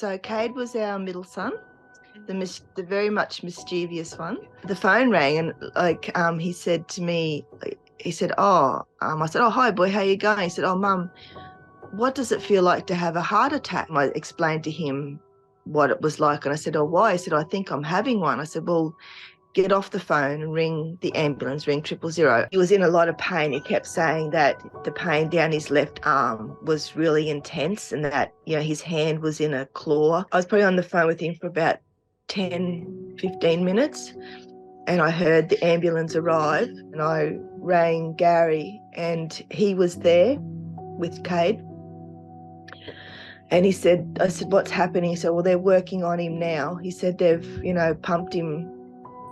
So Kade was our middle son, the very much mischievous one. The phone rang and he said to me, he said, I said, oh, hi boy, how you going? He said, oh mum, what does it feel like to have a heart attack? I explained to him what it was like and I said, oh, why? He said, I think I'm having one. I said, well, get off the phone and ring the ambulance, ring 000. He was in a lot of pain. He kept saying that the pain down his left arm was really intense and that, his hand was in a claw. I was probably on the phone with him for about 10, 15 minutes and I heard the ambulance arrive and I rang Gary and he was there with Kade. And I said, what's happening? He said, well, they're working on him now. He said they've, pumped him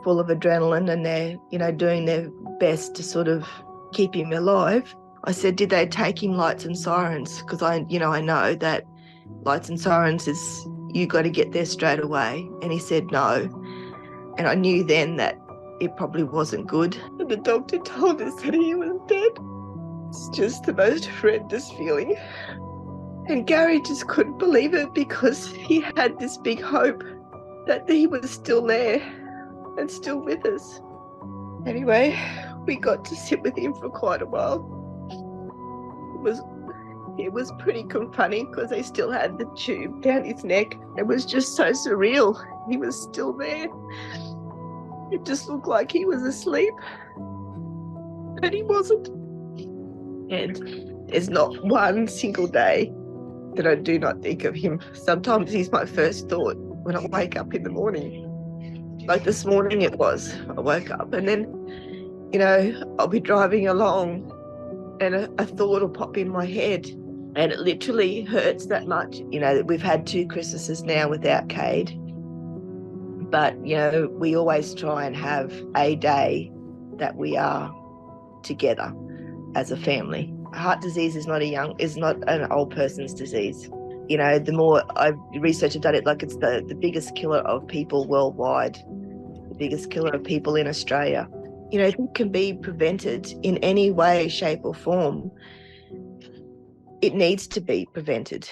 full of adrenaline and they're, doing their best to sort of keep him alive. I said, did they take him lights and sirens? Because I know that lights and sirens is, you got to get there straight away. And he said no. And I knew then that it probably wasn't good. And the doctor told us that he was dead. It's just the most horrendous feeling. And Gary just couldn't believe it because he had this big hope that he was still there and still with us. Anyway, we got to sit with him for quite a while. It was pretty confronting because they still had the tube down his neck. It was just so surreal. He was still there. It just looked like he was asleep, and he wasn't. And there's not one single day that I do not think of him. Sometimes he's my first thought when I wake up in the morning. Like this morning it was. I woke up and then, I'll be driving along and a thought will pop in my head and it literally hurts that much. We've had 2 Christmases now without Kade, but, we always try and have a day that we are together as a family. Heart disease is not an old person's disease. The more research have done it, like it's the biggest killer of people worldwide, the biggest killer of people in Australia. If it can be prevented in any way, shape or form, it needs to be prevented.